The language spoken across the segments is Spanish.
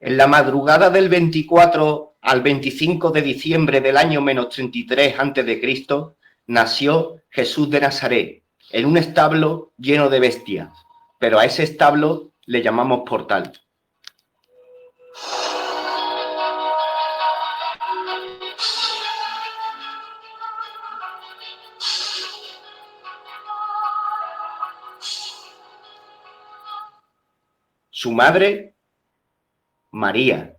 En la madrugada del 24 al 25 de diciembre del año -33 a.C., nació Jesús de Nazaret, en un establo lleno de bestias, pero a ese establo le llamamos portal. Su madre, María,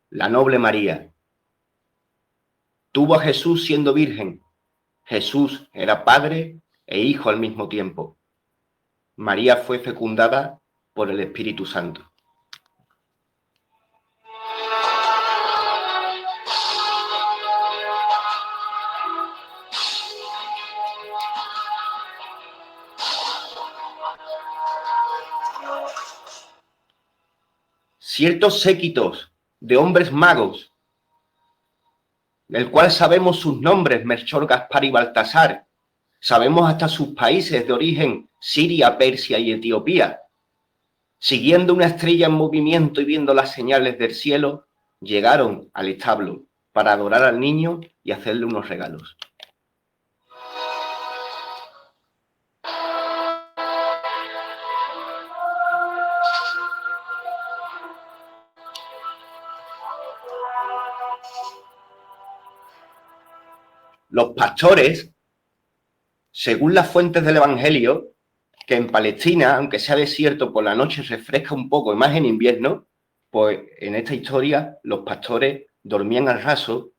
la noble María. Tuvo a Jesús siendo virgen. Jesús era padre e hijo al mismo tiempo. María fue fecundada por el Espíritu Santo. Ciertos séquitos de hombres magos, del cual sabemos sus nombres, Melchor, Gaspar y Baltasar, sabemos hasta sus países de origen, Siria, Persia y Etiopía. Siguiendo una estrella en movimiento y viendo las señales del cielo, llegaron al establo para adorar al niño y hacerle unos regalos. Los pastores, según las fuentes del Evangelio, que en Palestina, aunque sea desierto, por la noche refresca un poco, y más en invierno, pues en esta historia los pastores dormían al raso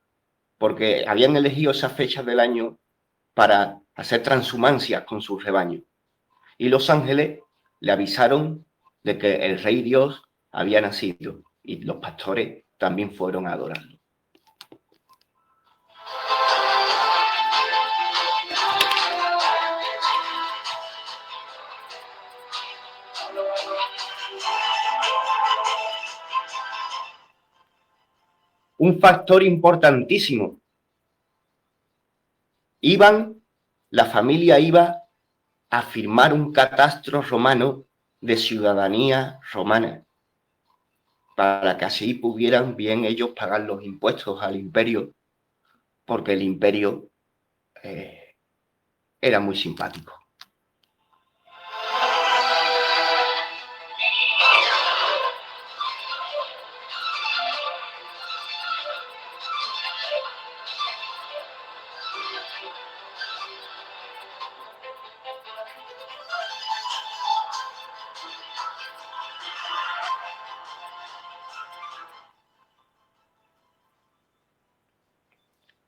porque habían elegido esas fechas del año para hacer transhumancias con sus rebaños. Y los ángeles le avisaron de que el Rey Dios había nacido y los pastores también fueron a adorarlo. Un factor importantísimo. La familia iba a firmar un catastro romano de ciudadanía romana, para que así pudieran bien ellos pagar los impuestos al imperio, porque el imperio era muy simpático.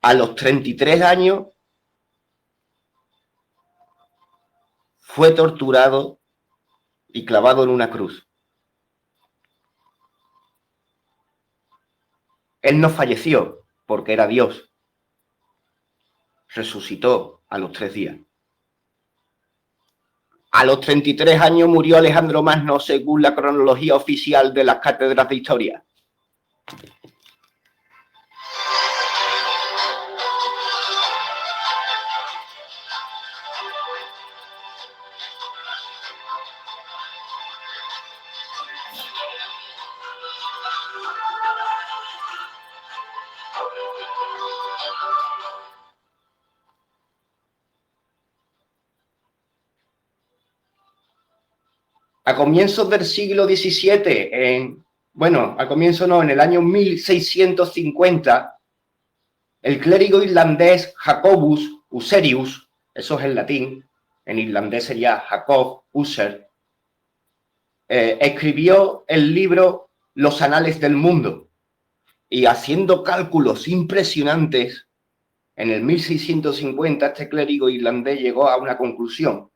A los 33 años fue torturado y clavado en una cruz. Él no falleció porque era Dios. Resucitó a los 3 días. A los 33 años murió Alejandro Magno según la cronología oficial de las cátedras de historia. A comienzos del siglo XVII, en el año 1650, el clérigo irlandés Jacobus Userius, eso es en latín, en irlandés sería Jacob User, escribió el libro Los Anales del Mundo, y haciendo cálculos impresionantes, en el 1650 este clérigo irlandés llegó a una conclusión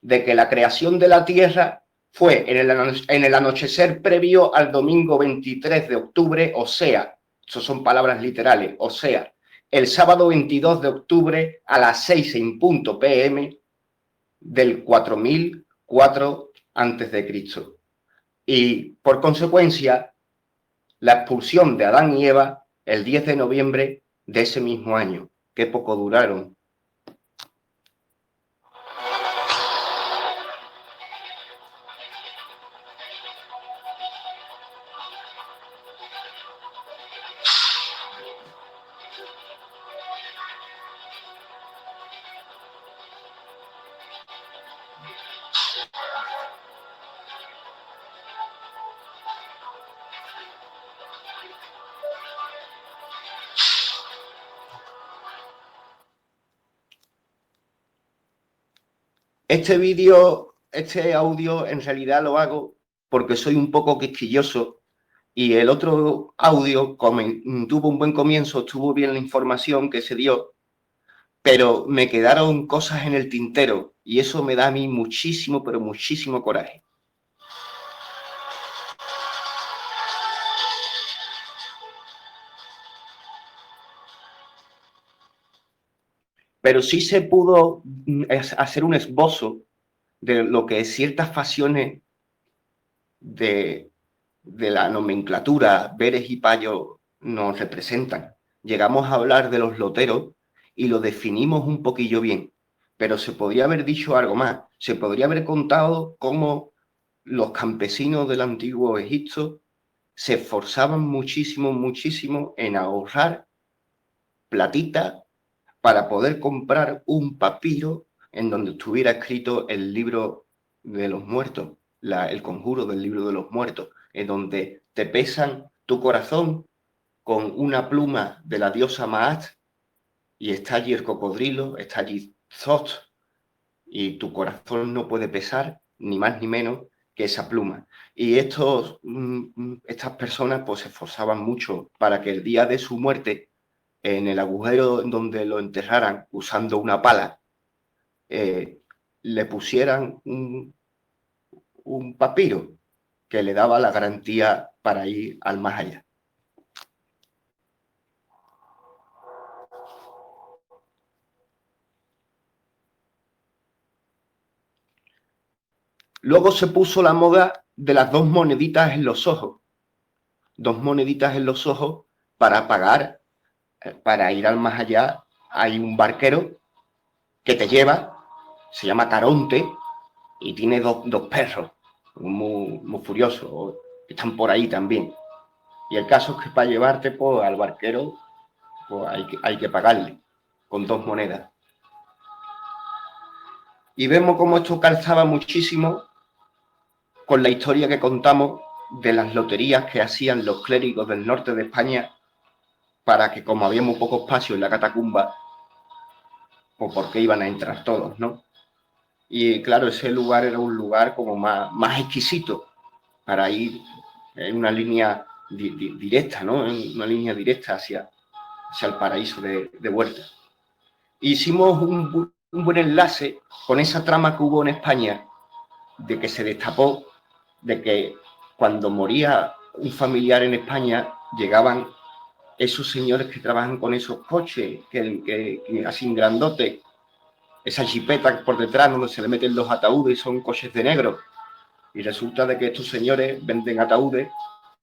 de que la creación de la Tierra fue en el anochecer previo al domingo 23 de octubre, o sea, eso son palabras literales, o sea, el sábado 22 de octubre a las 6 en punto p.m. del 4004 a.C. Y, por consecuencia, la expulsión de Adán y Eva el 10 de noviembre de ese mismo año. Qué poco duraron. Este audio en realidad lo hago porque soy un poco quisquilloso y el otro audio tuvo un buen comienzo, estuvo bien la información que se dio, pero me quedaron cosas en el tintero y eso me da a mí muchísimo, pero muchísimo coraje. Pero sí se pudo hacer un esbozo de lo que ciertas facciones de la nomenclatura Beres y Payo nos representan. Llegamos a hablar de los loteros y lo definimos un poquillo bien, pero se podría haber dicho algo más. Se podría haber contado cómo los campesinos del antiguo Egipto se esforzaban muchísimo, muchísimo en ahorrar platita para poder comprar un papiro en donde estuviera escrito el libro de los muertos, el conjuro del libro de los muertos, en donde te pesan tu corazón con una pluma de la diosa Maat y está allí el cocodrilo, está allí Thoth, y tu corazón no puede pesar ni más ni menos que esa pluma. Y estas personas pues se esforzaban mucho para que el día de su muerte, en el agujero donde lo enterraran usando una pala, le pusieran un papiro que le daba la garantía para ir al más allá. Luego se puso la moda de las dos moneditas en los ojos. Dos moneditas en los ojos para pagar, para ir al más allá. Hay un barquero que te lleva, se llama Caronte, y tiene dos perros muy furiosos, que están por ahí también. Y el caso es que para llevarte pues, al barquero pues, hay que pagarle con dos monedas. Y vemos cómo esto calzaba muchísimo con la historia que contamos de las loterías que hacían los clérigos del norte de España para que, como había muy poco espacio en la catacumba, pues porque iban a entrar todos, ¿no? Y claro, ese lugar era un lugar como más exquisito para ir en una línea directa, ¿no? En una línea directa hacia el paraíso de vuelta. Hicimos un buen enlace con esa trama que hubo en España de que se destapó de que cuando moría un familiar en España llegaban esos señores que trabajan con esos coches que así grandotes, esa chipeta por detrás donde se le meten los ataúdes y son coches de negro. Y resulta de que estos señores venden ataúdes,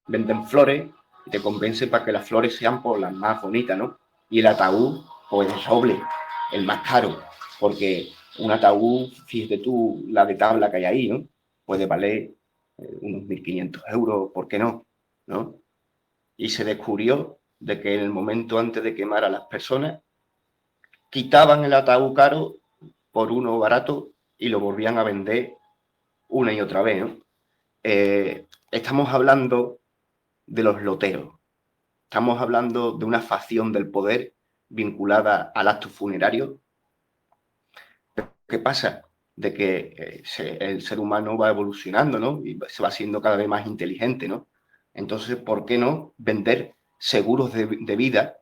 venden flores y te convencen para que las flores sean por las más bonitas, ¿no? Y el ataúd, pues es doble, el más caro, porque un ataúd, fíjate tú, la de tabla que hay ahí, ¿no? Puede valer unos 1.500 euros, ¿por qué no? ¿No? Y se descubrió de que en el momento antes de quemar a las personas, quitaban el ataúd caro por uno barato y lo volvían a vender una y otra vez, ¿no? Estamos hablando de los loteros. Estamos hablando de una facción del poder vinculada al acto funerario. ¿Qué pasa? De que el ser humano va evolucionando, ¿no? Y se va haciendo cada vez más inteligente, ¿no? Entonces, ¿por qué no vender seguros de vida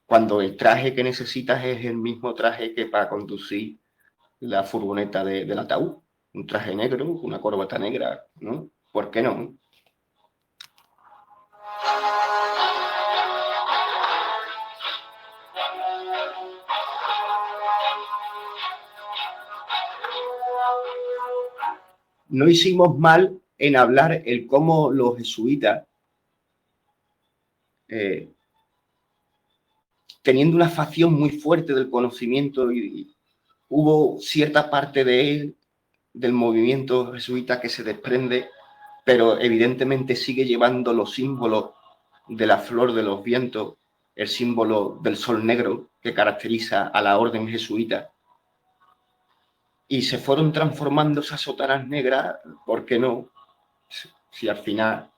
cuando el traje que necesitas es el mismo traje que para conducir la furgoneta del ataúd? Un traje negro, una corbata negra, ¿no? ¿Por qué no? No hicimos mal en hablar el cómo los jesuitas, teniendo una facción muy fuerte del conocimiento, y hubo cierta parte de él, del movimiento jesuita, que se desprende, pero evidentemente sigue llevando los símbolos de la flor de los vientos, el símbolo del sol negro que caracteriza a la orden jesuita. y se fueron transformando esas sotanas negras, ¿por qué no? Si al final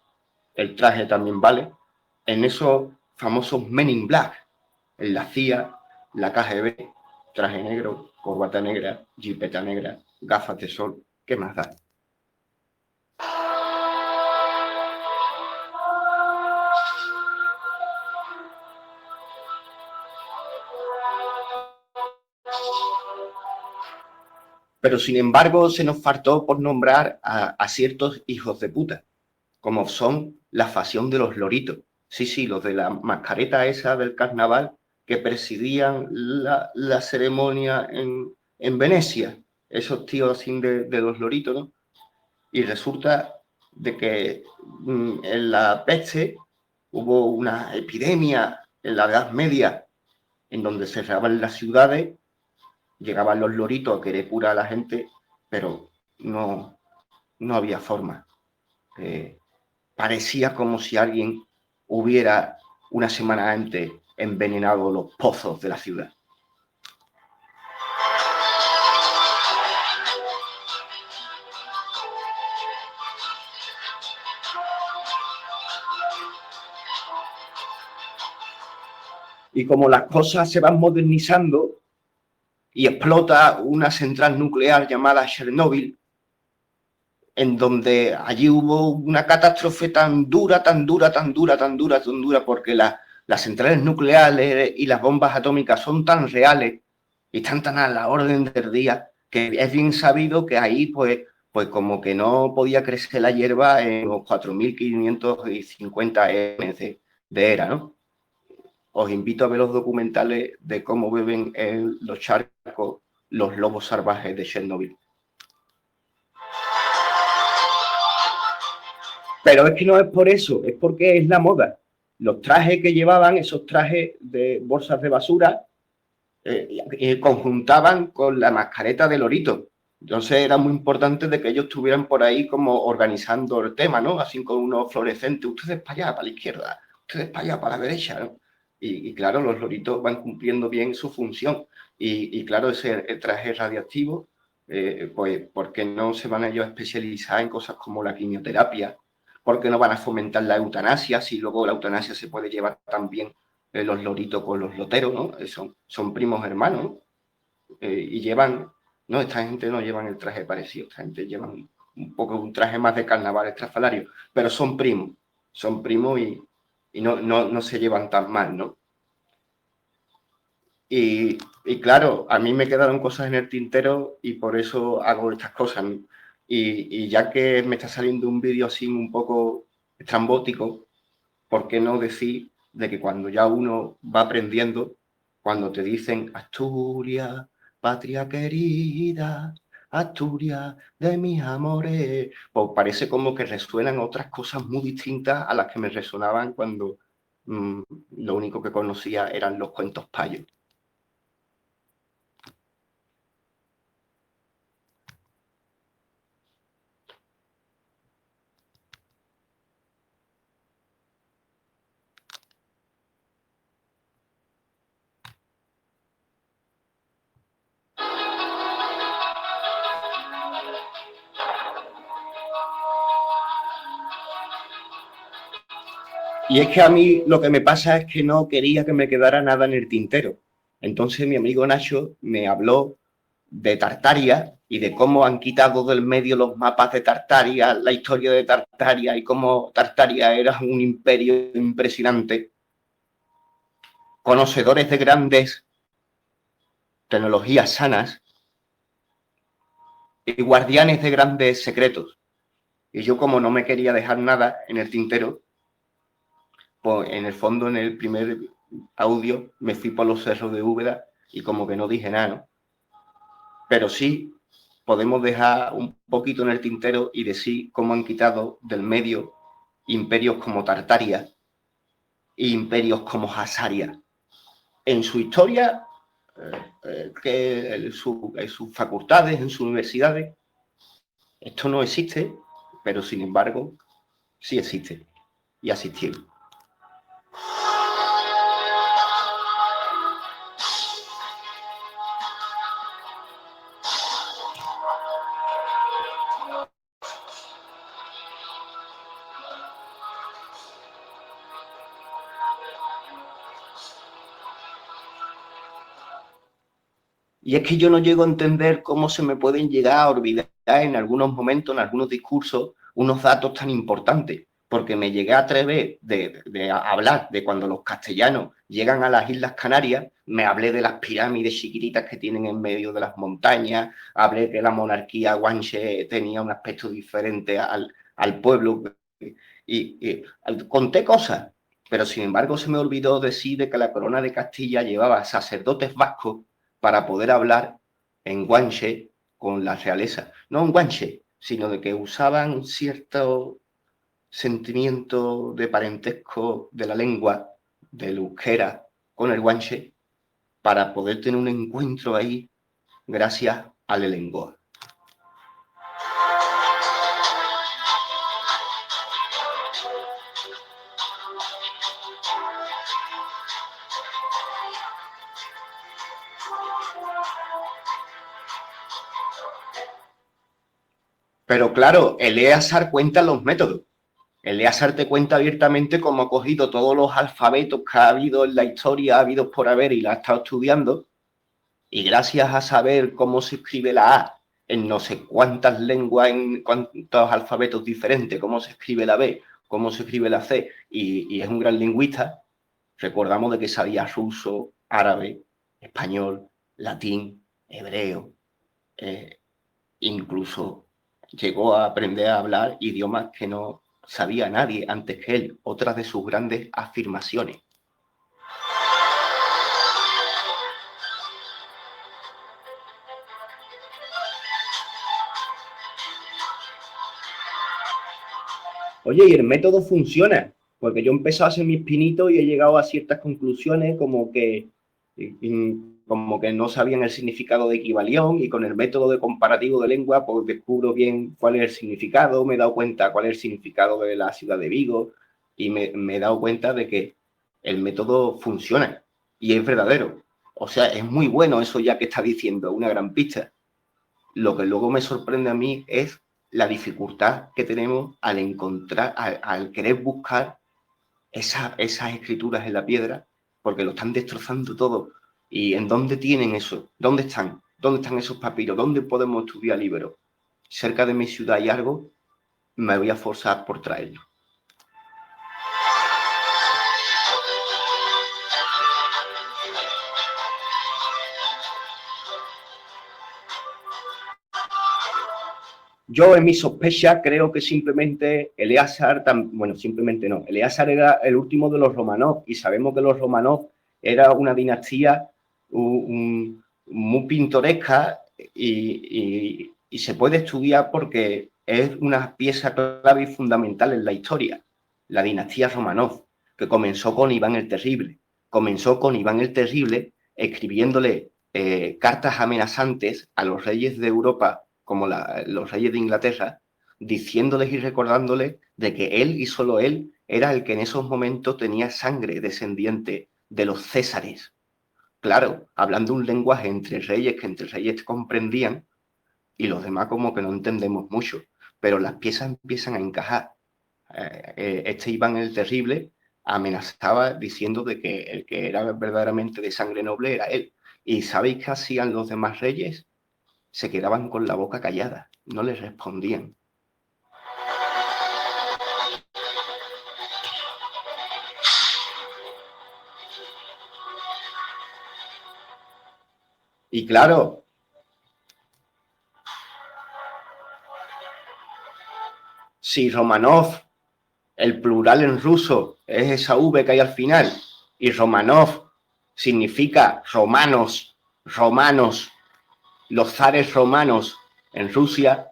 el traje también vale, en esos famosos Men in Black, en la CIA, la KGB, traje negro, corbata negra, jipeta negra, gafas de sol, ¿qué más da? Pero sin embargo se nos faltó por nombrar a ciertos hijos de puta, como son la facción de los loritos. Sí, sí, los de la mascareta esa del carnaval que presidían la ceremonia en Venecia, esos tíos así de los loritos, ¿no? Y resulta de que en la peste hubo una epidemia en la Edad Media en donde se cerraban las ciudades, llegaban los loritos a querer curar a la gente, pero no había forma. Parecía como si alguien hubiera una semana antes envenenado los pozos de la ciudad. Y como las cosas se van modernizando y explota una central nuclear llamada Chernóbil, en donde allí hubo una catástrofe tan dura, tan dura, tan dura, tan dura, tan dura, porque las centrales nucleares y las bombas atómicas son tan reales y están tan a la orden del día, que es bien sabido que ahí, pues como que no podía crecer la hierba en los 4.550 m de era, ¿no? Os invito a ver los documentales de cómo beben en los charcos los lobos salvajes de Chernobyl. Pero es que no es por eso, es porque es la moda. Los trajes que llevaban, esos trajes de bolsas de basura, conjuntaban con la mascareta de lorito. Entonces era muy importante de que ellos estuvieran por ahí como organizando el tema, ¿no? Así con unos fluorescentes, ustedes para allá, para la izquierda, ustedes para allá, para la derecha, ¿no? Y claro, los loritos van cumpliendo bien su función. Y claro, ese el traje radiactivo, pues, ¿por qué no se van ellos a especializar en cosas como la quimioterapia? ¿Por qué no van a fomentar la eutanasia si luego la eutanasia se puede llevar también los loritos con los loteros, ¿no? Son primos hermanos, ¿no? Y llevan, no, esta gente no llevan el traje parecido, esta gente llevan un poco un traje más de carnaval estrafalario, pero son primos y no se llevan tan mal, ¿no? Y claro, a mí me quedaron cosas en el tintero y por eso hago estas cosas, ¿no? Y ya que me está saliendo un vídeo así un poco estrambótico, ¿por qué no decir de que cuando ya uno va aprendiendo, cuando te dicen Asturias, patria querida, Asturias de mis amores, pues parece como que resuenan otras cosas muy distintas a las que me resonaban cuando lo único que conocía eran los cuentos payos. Y es que a mí lo que me pasa es que no quería que me quedara nada en el tintero. Entonces mi amigo Nacho me habló de Tartaria y de cómo han quitado del medio los mapas de Tartaria, la historia de Tartaria y cómo Tartaria era un imperio impresionante, conocedores de grandes tecnologías sanas y guardianes de grandes secretos. Y yo como no me quería dejar nada en el tintero, pues en el fondo en el primer audio me fui por los cerros de Úbeda y como que no dije nada, ¿no? Pero sí podemos dejar un poquito en el tintero y decir cómo han quitado del medio imperios como Tartaria e imperios como Hasaria. En su historia, en sus facultades, en sus universidades, esto no existe, pero sin embargo sí existe y asistió. Y es que yo no llego a entender cómo se me pueden llegar a olvidar en algunos momentos, en algunos discursos, unos datos tan importantes, porque me llegué a atrever de hablar de cuando los castellanos llegan a las Islas Canarias, me hablé de las pirámides chiquititas que tienen en medio de las montañas, hablé que la monarquía guanche tenía un aspecto diferente al pueblo, y conté cosas, pero sin embargo se me olvidó decir de que la corona de Castilla llevaba sacerdotes vascos para poder hablar en guanche con la realeza. No en guanche, sino de que usaban cierto sentimiento de parentesco de la lengua, del euskera, con el guanche, para poder tener un encuentro ahí gracias al lengua. Pero claro, Eleazar cuenta los métodos. Eleazar te cuenta abiertamente cómo ha cogido todos los alfabetos que ha habido en la historia, ha habido por haber, y la ha estado estudiando, y gracias a saber cómo se escribe la A en no sé cuántas lenguas, en cuántos alfabetos diferentes, cómo se escribe la B, cómo se escribe la C, y es un gran lingüista, recordamos de que sabía ruso, árabe, español, latín, hebreo, incluso llegó a aprender a hablar idiomas que no sabía nadie antes que él, otra de sus grandes afirmaciones. Oye, y el método funciona, porque yo he empezado a hacer mis pinitos y he llegado a ciertas conclusiones como que no sabían el significado de equivalión, y con el método de comparativo de lengua pues descubro bien cuál es el significado, me he dado cuenta cuál es el significado de la ciudad de Vigo, y me he dado cuenta de que el método funciona y es verdadero. O sea, es muy bueno eso ya que está diciendo, una gran pista. Lo que luego me sorprende a mí es la dificultad que tenemos al encontrar, al querer buscar esas escrituras en la piedra, porque lo están destrozando todo. ¿Y en dónde tienen eso? ¿Dónde están? ¿Dónde están esos papiros? ¿Dónde podemos estudiar libros? Cerca de mi ciudad hay algo, me voy a forzar por traerlo. Yo en mi sospecha creo que simplemente Eleazar, bueno, simplemente no, Eleazar era el último de los Romanov, y sabemos que los Romanov era una dinastía muy pintoresca, y se puede estudiar porque es una pieza clave y fundamental en la historia, la dinastía Romanov, que comenzó con Iván el Terrible. Comenzó con Iván el Terrible escribiéndole cartas amenazantes a los reyes de Europa, como los reyes de Inglaterra, diciéndoles y recordándoles de que él y solo él era el que en esos momentos tenía sangre descendiente de los césares. Claro, hablando un lenguaje entre reyes que entre reyes comprendían, y los demás como que no entendemos mucho, pero las piezas empiezan a encajar. Este Iván el Terrible amenazaba diciendo de que el que era verdaderamente de sangre noble era él. ¿Y sabéis qué hacían los demás reyes? Se quedaban con la boca callada, no les respondían. Y claro, si Romanov, el plural en ruso, es esa V que hay al final, y Romanov significa romanos, romanos, los zares romanos en Rusia,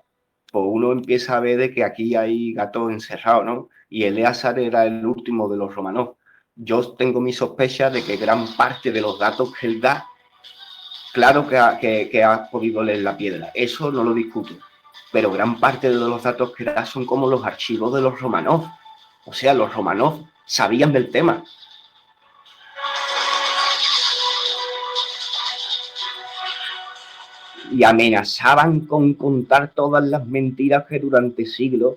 pues uno empieza a ver de que aquí hay gatos encerrados, ¿no? Y Eleazar era el último de los romanos. Yo tengo mi sospecha de que gran parte de los datos que él da, claro que ha podido leer la piedra, eso no lo discuto, pero gran parte de los datos que da son como los archivos de los Romanov. O sea, los Romanov sabían del tema. Y amenazaban con contar todas las mentiras que durante siglos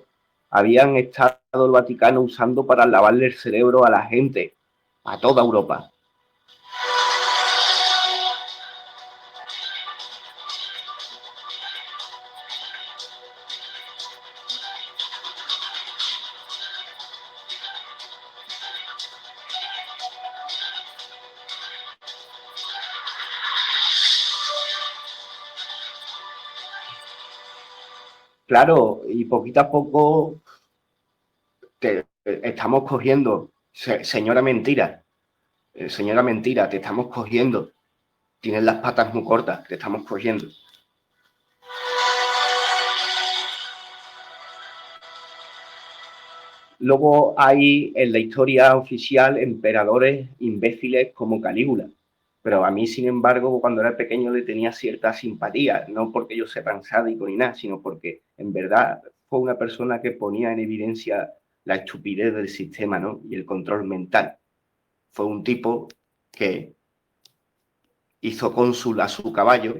habían estado el Vaticano usando para lavarle el cerebro a la gente, a toda Europa. Claro, y poquito a poco estamos cogiendo, señora mentira, te estamos cogiendo, tienes las patas muy cortas, te estamos cogiendo. Luego hay en la historia oficial emperadores imbéciles como Calígula, pero a mí, sin embargo, cuando era pequeño le tenía cierta simpatía, no porque yo sea tan sádico ni nada, sino porque en verdad fue una persona que ponía en evidencia la estupidez del sistema, ¿no? Y el control mental. Fue un tipo que hizo cónsul a su caballo,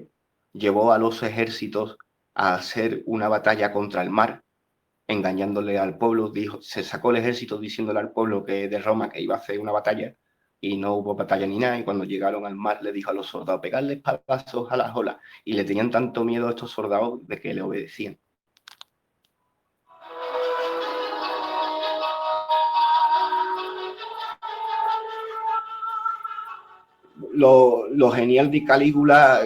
llevó a los ejércitos a hacer una batalla contra el mar, engañándole al pueblo, se sacó el ejército diciéndole al pueblo de Roma que iba a hacer una batalla y no hubo batalla ni nada, y cuando llegaron al mar le dijo a los soldados, pegarle espadazos a las olas, y le tenían tanto miedo a estos soldados de que le obedecían. Lo genial de Calígula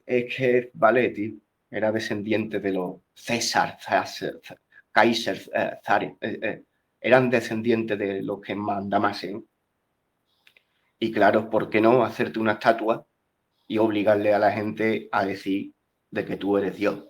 es que, vale, tío, era descendiente de los César, Kaiser, eran descendientes de los que mandamasen. Y claro, ¿por qué no hacerte una estatua y obligarle a la gente a decir de que tú eres Dios?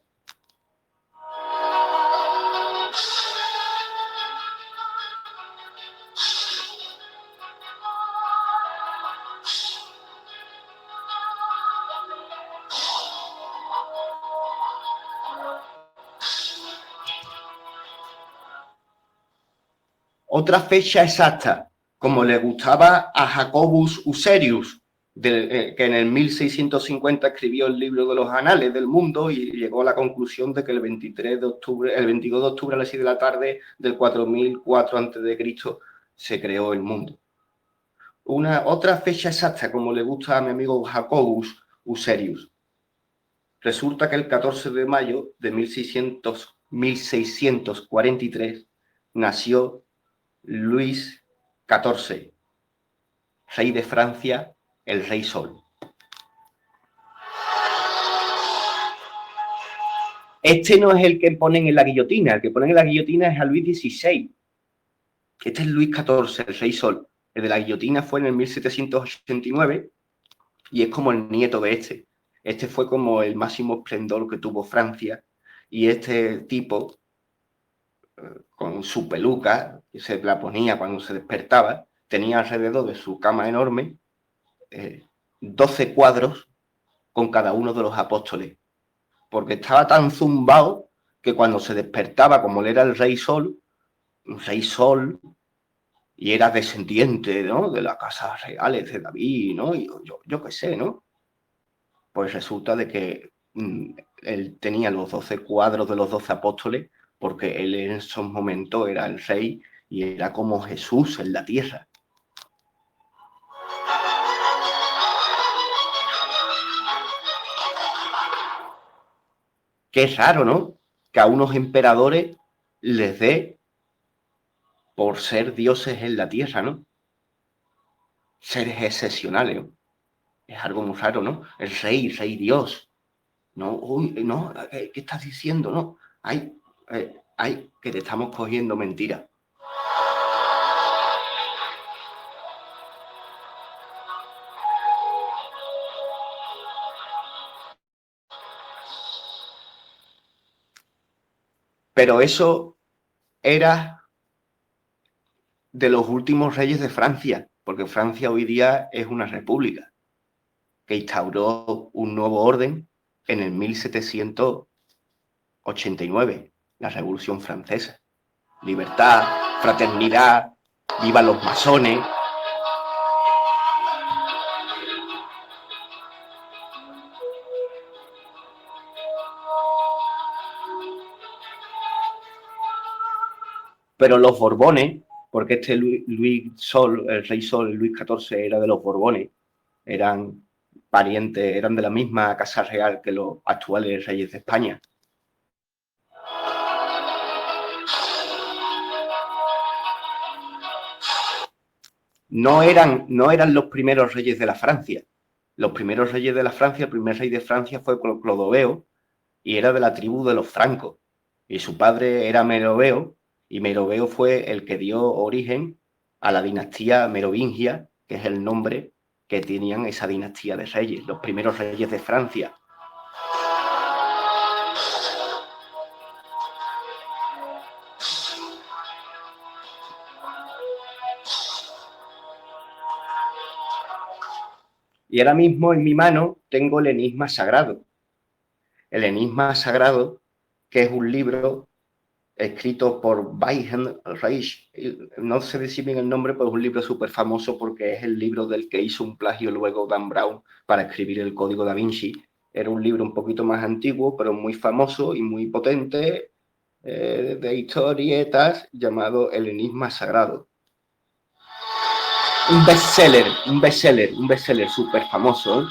Otra fecha exacta, como le gustaba a Jacobus Userius, que en el 1650 escribió el libro de los Anales del Mundo y llegó a la conclusión de que el 23 de octubre, el 22 de octubre a las 6 de la tarde del 4004 a.C. se creó el mundo. Otra fecha exacta, como le gusta a mi amigo Jacobus Userius. Resulta que el 14 de mayo de 1643 nació Luis XIV, rey de Francia, el Rey Sol. Este no es el que ponen en la guillotina, el que ponen en la guillotina es a Luis XVI. Este es Luis XIV, el Rey Sol. El de la guillotina fue en el 1789 y es como el nieto de este. Este fue como el máximo esplendor que tuvo Francia y este tipo, con su peluca, que se la ponía cuando se despertaba, tenía alrededor de su cama enorme 12 cuadros con cada uno de los apóstoles, porque estaba tan zumbado que cuando se despertaba, como él era el Rey Sol, y era descendiente, ¿no?, de las casas reales de David, ¿no?, y yo qué sé, ¿no? Pues resulta de que él tenía los 12 cuadros de los 12 apóstoles porque él en esos momentos era el rey y era como Jesús en la tierra. Qué raro, ¿no?, que a unos emperadores les dé por ser dioses en la tierra, ¿no? Seres excepcionales, ¿no? Es algo muy raro, ¿no? El rey Dios. No, no, ¿qué estás diciendo? No, que te estamos cogiendo mentira. Pero eso era de los últimos reyes de Francia, porque Francia hoy día es una república que instauró un nuevo orden en el 1789, la Revolución Francesa. Libertad, fraternidad, viva los masones. Pero los Borbones, porque este Luis Sol, el Rey Sol, el Luis XIV, era de los Borbones, eran parientes, eran de la misma casa real que los actuales reyes de España. No eran los primeros reyes de la Francia. Los primeros reyes de la Francia, el primer rey de Francia fue Clodoveo y era de la tribu de los francos. Y su padre era Meroveo, y Meroveo fue el que dio origen a la dinastía merovingia, que es el nombre que tenían esa dinastía de reyes, los primeros reyes de Francia. Y ahora mismo en mi mano tengo el Enigma Sagrado. El Enigma Sagrado, que es un libro escrito por Wilhelm Reich. No sé decir bien el nombre, pero es un libro súper famoso porque es el libro del que hizo un plagio luego Dan Brown para escribir el Código Da Vinci. Era un libro un poquito más antiguo, pero muy famoso y muy potente, de historietas, llamado El Enigma Sagrado. Un bestseller súper famoso, ¿eh?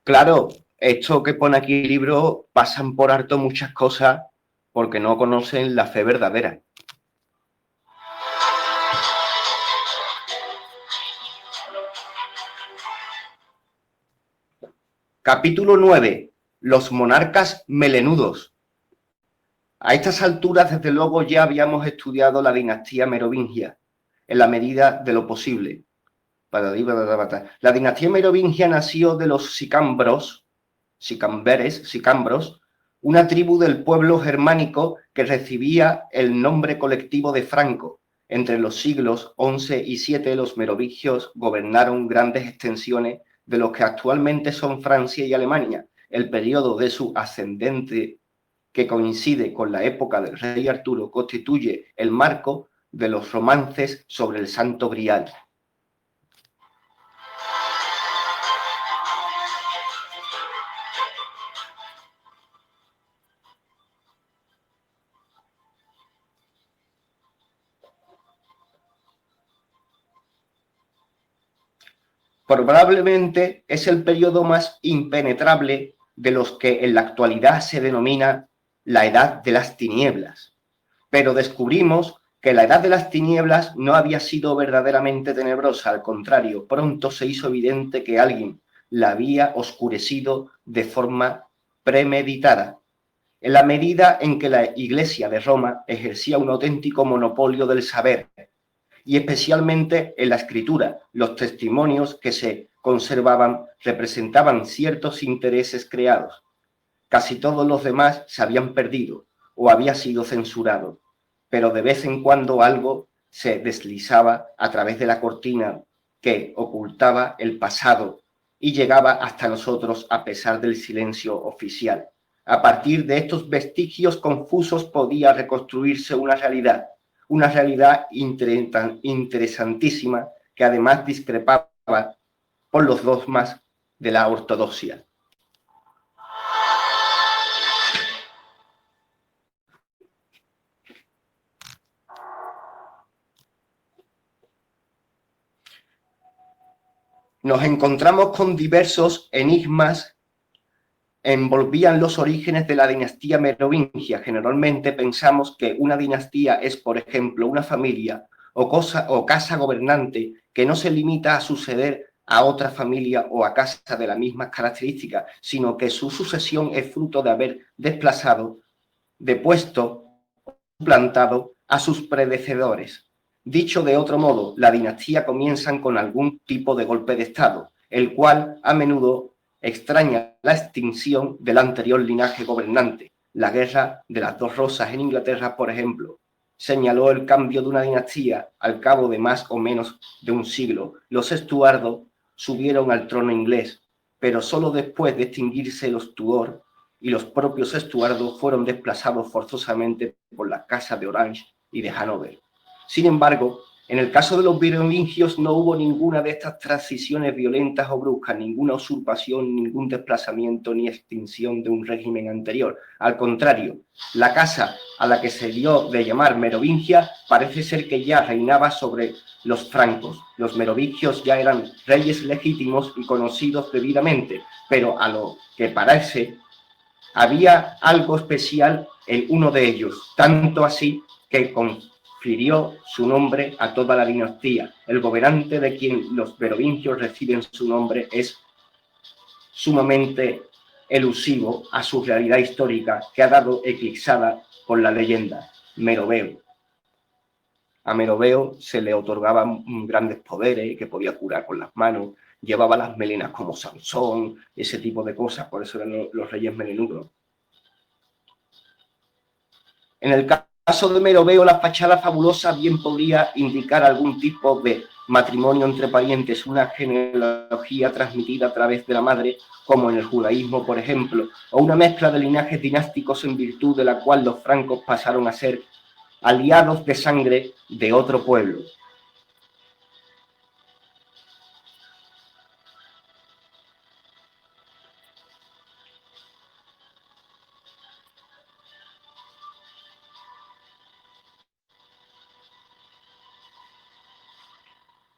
Claro, esto que pone aquí el libro pasan por alto muchas cosas porque no conocen la fe verdadera. Capítulo 9. Los monarcas melenudos. A estas alturas, desde luego, ya habíamos estudiado la dinastía merovingia en la medida de lo posible. La dinastía merovingia nació de los sicambros, una tribu del pueblo germánico que recibía el nombre colectivo de franco. Entre los siglos XI y VII, los merovingios gobernaron grandes extensiones de los que actualmente son Francia y Alemania. El periodo de su ascendente, que coincide con la época del rey Arturo, constituye el marco de los romances sobre el Santo Grial. Probablemente es el periodo más impenetrable de los que en la actualidad se denomina la Edad de las Tinieblas. Pero descubrimos que la Edad de las Tinieblas no había sido verdaderamente tenebrosa, al contrario, pronto se hizo evidente que alguien la había oscurecido de forma premeditada, en la medida en que la Iglesia de Roma ejercía un auténtico monopolio del saber, y especialmente en la escritura. Los testimonios que se conservaban representaban ciertos intereses creados. Casi todos los demás se habían perdido o había sido censurado, pero de vez en cuando algo se deslizaba a través de la cortina que ocultaba el pasado y llegaba hasta nosotros a pesar del silencio oficial. A partir de estos vestigios confusos podía reconstruirse una realidad interesantísima que además discrepaba por los dogmas de la ortodoxia. Nos encontramos con diversos enigmas envolvían los orígenes de la dinastía merovingia. Generalmente pensamos que una dinastía es, por ejemplo, una familia o casa gobernante que no se limita a suceder a otra familia o a casa de las mismas características, sino que su sucesión es fruto de haber desplazado, depuesto, suplantado a sus predecesores. Dicho de otro modo, la dinastía comienza con algún tipo de golpe de Estado, el cual a menudo extraña la extinción del anterior linaje gobernante. La guerra de las dos rosas en Inglaterra, por ejemplo, señaló el cambio de una dinastía al cabo de más o menos de un siglo. Los Estuardo subieron al trono inglés, pero solo después de extinguirse los Tudor y los propios Estuardo fueron desplazados forzosamente por las casas de Orange y de Hannover. Sin embargo, en el caso de los merovingios no hubo ninguna de estas transiciones violentas o bruscas, ninguna usurpación, ningún desplazamiento ni extinción de un régimen anterior. Al contrario, la casa a la que se dio de llamar Merovingia parece ser que ya reinaba sobre los francos. Los merovingios ya eran reyes legítimos y conocidos debidamente, pero a lo que parece había algo especial en uno de ellos, tanto así que confirió su nombre a toda la dinastía. El gobernante de quien los merovingios reciben su nombre es sumamente elusivo a su realidad histórica, que ha dado eclipsada por la leyenda, Meroveo. A Meroveo se le otorgaban grandes poderes, que podía curar con las manos, llevaba las melenas como Sansón, ese tipo de cosas, por eso eran los reyes melenudos. En el caso de Meroveo, la fachada fabulosa bien podría indicar algún tipo de matrimonio entre parientes, una genealogía transmitida a través de la madre, como en el judaísmo, por ejemplo, o una mezcla de linajes dinásticos en virtud de la cual los francos pasaron a ser aliados de sangre de otro pueblo.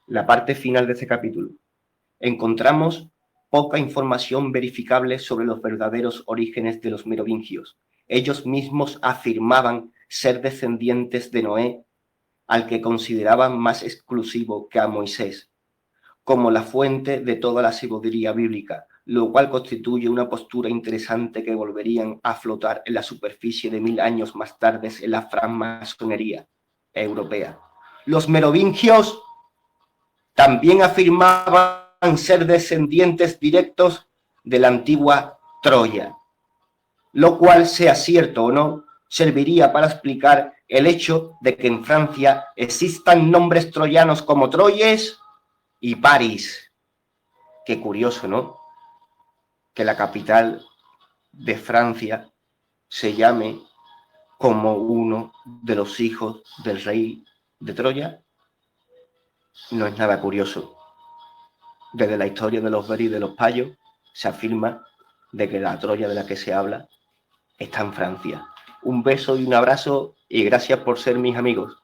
La parte final de este capítulo. Encontramos poca información verificable sobre los verdaderos orígenes de los merovingios. Ellos mismos afirmaban ser descendientes de Noé, al que consideraban más exclusivo que a Moisés, como la fuente de toda la sabiduría bíblica, lo cual constituye una postura interesante que volverían a flotar en la superficie de 1000 años más tarde en la francmasonería europea. Los merovingios también afirmaban ser descendientes directos de la antigua Troya, lo cual, sea cierto o no, serviría para explicar el hecho de que en Francia existan nombres troyanos como Troyes y París. Qué curioso, ¿no? Que la capital de Francia se llame como uno de los hijos del rey de Troya. No es nada curioso. Desde la historia de los veris y de los payos se afirma de que la Troya de la que se habla está en Francia. Un beso y un abrazo y gracias por ser mis amigos.